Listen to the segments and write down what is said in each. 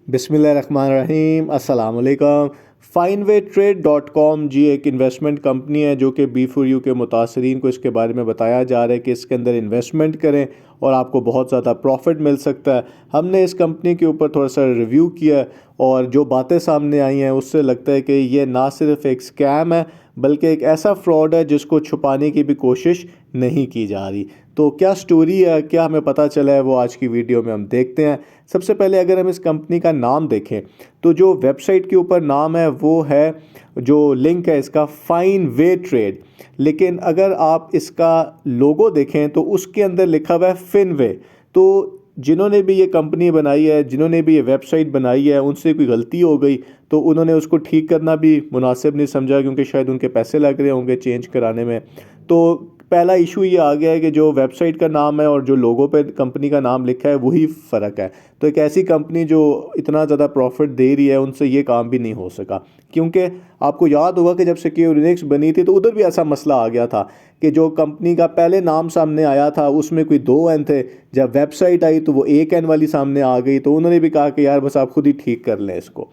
बिस्मिल्लाहिर्रहमानिर्रहीम अस्सलाम वालेकुम। फाइनवेट्रेड.com जी एक इन्वेस्टमेंट कंपनी है जो कि बी4यू के मुतासरीन को इसके बारे में बताया जा रहा है कि इसके अंदर इन्वेस्टमेंट करें और आपको बहुत ज़्यादा प्रॉफिट मिल सकता है। हमने इस कंपनी के ऊपर थोड़ा सा रिव्यू किया और जो बातें सामने आई हैं उससे लगता है कि ये ना सिर्फ एक स्कैम है बल्कि एक ऐसा फ्रॉड है जिसको छुपाने की भी कोशिश नहीं की जा रही। तो क्या स्टोरी है, क्या हमें पता चला है, वो आज की वीडियो में हम देखते हैं। सबसे पहले अगर हम इस कंपनी का नाम देखें तो जो वेबसाइट के ऊपर नाम है वो है, जो लिंक है इसका, फाइन वे ट्रेड। लेकिन अगर आप इसका लोगो देखें तो उसके अंदर लिखा हुआ है फिनवे। तो जिन्होंने भी ये कंपनी बनाई है, जिन्होंने भी ये वेबसाइट बनाई है, उनसे कोई गलती हो गई तो उन्होंने उसको ठीक करना भी मुनासिब नहीं समझा, क्योंकि शायद उनके पैसे लग रहे होंगे चेंज कराने में। तो पहला इशू ये आ गया है कि जो वेबसाइट का नाम है और जो लोगो पे कंपनी का नाम लिखा है वही फ़र्क है। तो एक ऐसी कंपनी जो इतना ज़्यादा प्रॉफिट दे रही है उनसे ये काम भी नहीं हो सका, क्योंकि आपको याद होगा कि जब सिक्योरिनिक्स बनी थी तो उधर भी ऐसा मसला आ गया था कि जो कंपनी का पहले नाम सामने आया था उसमें कोई 2 N थे। जब वेबसाइट आई तो वो 1 N वाली सामने आ गई, तो उन्होंने भी कहा कि यार बस आप खुद ही ठीक कर लें इसको।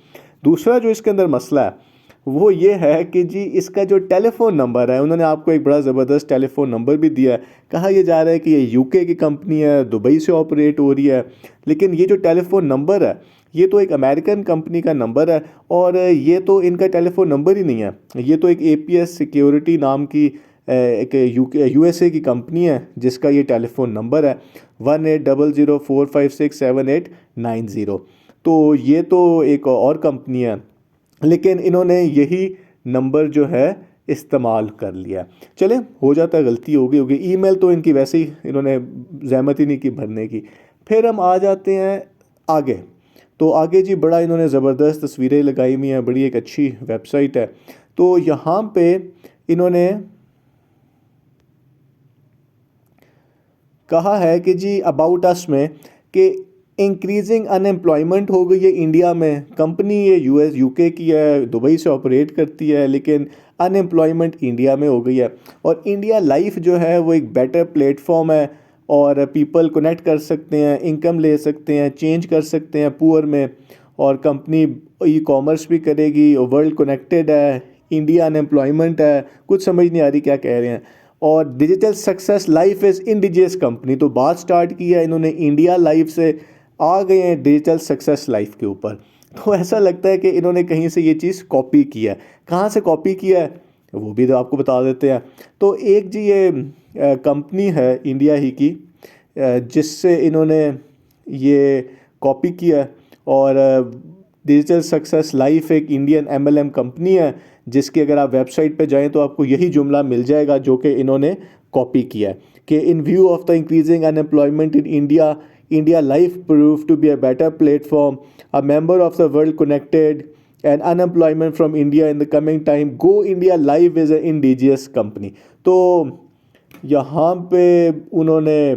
दूसरा जो इसके अंदर मसला है वो ये है कि जी इसका जो टेलीफोन नंबर है, उन्होंने आपको एक बड़ा ज़बरदस्त टेलीफोन नंबर भी दिया है। कहा यह जा रहा है कि ये यूके की कंपनी है, दुबई से ऑपरेट हो रही है, लेकिन ये जो टेलीफोन नंबर है ये तो एक अमेरिकन कंपनी का नंबर है और ये तो इनका टेलीफोन नंबर ही नहीं है। ये तो एक एपीएस सिक्योरिटी नाम की एक यूएसए की कंपनी है जिसका ये टेलीफोन नंबर है 1800456789 तो ये तो एक और कंपनी है, लेकिन इन्होंने यही नंबर जो है इस्तेमाल कर लिया। चले, हो जाता है, गलती हो गई होगी। ईमेल तो इनकी वैसे ही इन्होंने जहमत ही नहीं की भरने की। फिर हम आ जाते हैं आगे। तो आगे जी बड़ा इन्होंने ज़बरदस्त तस्वीरें लगाई हुई हैं, बड़ी एक अच्छी वेबसाइट है। तो यहाँ पे इन्होंने कहा है कि जी अबाउट अस में कि इंक्रीजिंग अनएम्प्लॉयमेंट हो गई है इंडिया में। कंपनी ये यूएस यूके की है, दुबई से ऑपरेट करती है, लेकिन अनएम्प्लॉयमेंट इंडिया में हो गई है। और इंडिया लाइफ जो है वो एक बेटर प्लेटफॉर्म है और पीपल कनेक्ट कर सकते हैं, इनकम ले सकते हैं, चेंज कर सकते हैं पुअर में। और कंपनी ई कॉमर्स भी करेगी, वर्ल्ड कनेक्टेड है, इंडिया अनएम्प्लॉयमेंट है, कुछ समझ नहीं आ रही क्या कह रहे हैं। और digital success life is indigenous company, तो बात स्टार्ट की है इन्होंने इंडिया लाइफ से, आ गए हैं डिजिटल सक्सेस लाइफ के ऊपर। तो ऐसा लगता है कि इन्होंने कहीं से ये चीज़ कॉपी किया है। कहाँ से कॉपी किया है वो भी तो आपको बता देते हैं। तो एक जी ये कंपनी है इंडिया ही की, जिससे इन्होंने ये कॉपी किया है। और डिजिटल सक्सेस लाइफ एक इंडियन एमएलएम कंपनी है जिसकी अगर आप वेबसाइट पे जाएं तो आपको यही जुमला मिल जाएगा जो कि इन्होंने कॉपी किया है कि इन view of the increasing unemployment in India, India Life proved to be a better platform, a member of the world connected, and unemployment from India in the coming time. Go India Live is an indigenous company. तो यहाँ पे उन्होंने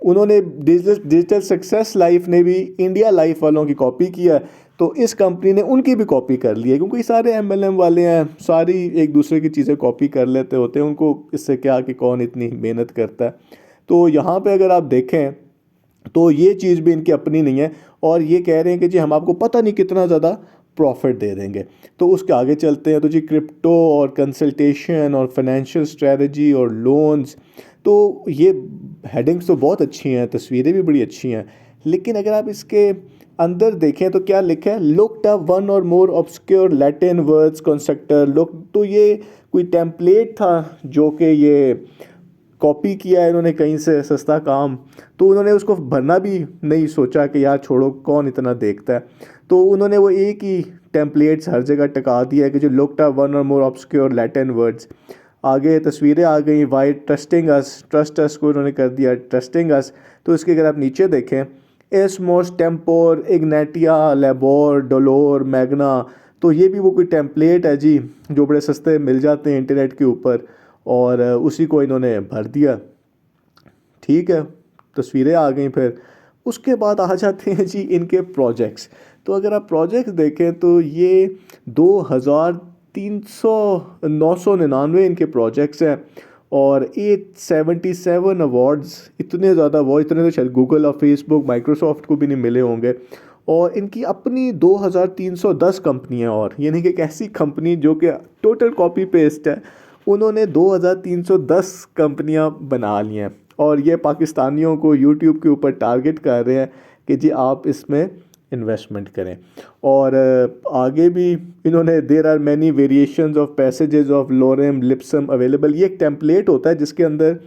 उन्होंने digital success life ने भी India life वालों की copy किया, तो इस कंपनी ने उनकी भी कॉपी कर ली है, क्योंकि सारे एमएलएम वाले हैं, सारी एक दूसरे की चीज़ें कॉपी कर लेते होते हैं, उनको इससे क्या कि कौन इतनी मेहनत करता है। तो यहाँ पे अगर आप देखें तो ये चीज़ भी इनकी अपनी नहीं है और ये कह रहे हैं कि जी हम आपको पता नहीं कितना ज़्यादा प्रॉफिट दे देंगे। तो उसके आगे चलते हैं। तो जी क्रिप्टो और कंसल्टेशन और फाइनेंशियल स्ट्रेटजी और लोन्स, तो ये हेडिंग्स तो बहुत अच्छी हैं, तस्वीरें भी बड़ी अच्छी हैं, लेकिन अगर आप इसके अंदर देखें तो क्या लिखा है, लुक्ड अप वन और more obscure Latin words constructor look. तो ये कोई टेम्पलेट था जो कि ये कॉपी किया है इन्होंने कहीं से, सस्ता काम। तो उन्होंने उसको भरना भी नहीं सोचा कि यार छोड़ो कौन इतना देखता है, तो उन्होंने वो एक ही टेम्पलेट्स हर जगह टका दिया है कि जो लुक्ड अप वन और मोर ऑब्सक्योर लैटिन वर्ड्स। आगे तस्वीरें आ गई, वाई ट्रस्टिंग अस, ट्रस्ट अस को उन्होंने कर दिया ट्रस्टिंग अस। तो इसके अगर आप नीचे देखें, एसमोस टेम्पोर इग्नेटिया लेबोर डोलोर मैग्ना, तो ये भी वो कोई टेम्पलेट है जी जो बड़े सस्ते मिल जाते हैं इंटरनेट के ऊपर, और उसी को इन्होंने भर दिया। ठीक है, तस्वीरें आ गई। फिर उसके बाद आ जाते हैं जी इनके प्रोजेक्ट्स। तो अगर आप प्रोजेक्ट्स देखें तो ये 2399 इनके प्रोजेक्ट्स हैं और 877 अवार्ड्स। इतने ज़्यादा अवार्ड, इतने तो शायद गूगल और फेसबुक माइक्रोसॉफ्ट को भी नहीं मिले होंगे। और इनकी अपनी 2310 कंपनियाँ, और यानी कि एक ऐसी कंपनी जो कि टोटल कॉपी पेस्ट है, उन्होंने 2310 कंपनियाँ बना ली हैं और ये पाकिस्तानियों को यूट्यूब के ऊपर टारगेट कर रहे हैं कि जी आप इसमें इन्वेस्टमेंट करें। और आगे भी इन्होंने there are many variations of passages of lorem ipsum available, ये एक टेम्पलेट होता है जिसके अंदर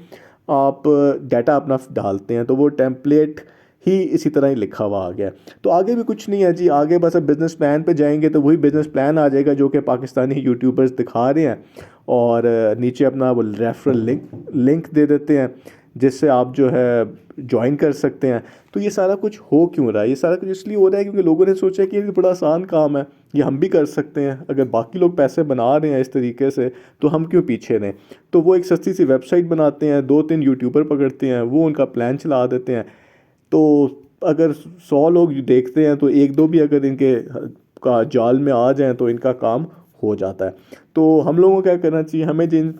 आप डाटा अपना डालते हैं, तो वो टेम्पलेट ही इसी तरह ही लिखा हुआ आ गया। तो आगे भी कुछ नहीं है जी, आगे बस अब बिज़नेस प्लान पे जाएंगे तो वही बिज़नेस प्लान आ जाएगा जो कि पाकिस्तानी यूट्यूबर्स दिखा रहे हैं, और नीचे अपना वो रेफरल लिंक दे देते हैं जिससे आप जो है ज्वाइन कर सकते हैं। तो ये सारा कुछ हो क्यों रहा है? ये सारा कुछ इसलिए हो रहा है क्योंकि लोगों ने सोचा कि ये बड़ा आसान काम है, ये हम भी कर सकते हैं, अगर बाकी लोग पैसे बना रहे हैं इस तरीके से तो हम क्यों पीछे रहें। तो वो एक सस्ती सी वेबसाइट बनाते हैं, 2-3 यूट्यूबर पकड़ते हैं, वो उनका प्लान चला देते हैं। तो अगर 100 लोग देखते हैं तो 1-2 भी अगर इनके का जाल में आ जाएं तो इनका काम हो जाता है। तो हम लोगों को क्या करना चाहिए, हमें जिन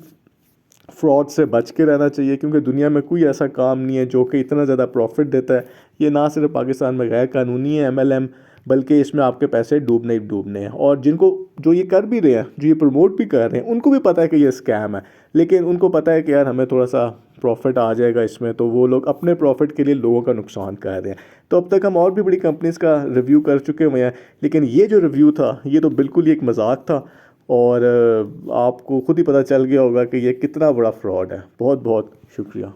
फ्रॉड से बच के रहना चाहिए, क्योंकि दुनिया में कोई ऐसा काम नहीं है जो कि इतना ज़्यादा प्रॉफिट देता है। ये ना सिर्फ पाकिस्तान में गैर कानूनी है MLM, बल्कि इसमें आपके पैसे डूबने ही डूबने हैं। और जिनको जो ये कर भी रहे हैं, जो ये प्रमोट भी कर रहे हैं, उनको भी पता है कि ये स्कैम है, लेकिन उनको पता है कि यार हमें थोड़ा सा प्रॉफिट आ जाएगा इसमें, तो वो लोग अपने प्रॉफिट के लिए लोगों का नुकसान कर रहे हैं। तो अब तक हम और भी बड़ी कंपनीज़ का रिव्यू कर चुके हुए हैं, लेकिन ये जो रिव्यू था ये तो बिल्कुल ही एक मजाक था, और आपको खुद ही पता चल गया होगा कि ये कितना बड़ा फ्रॉड है। बहुत बहुत शुक्रिया।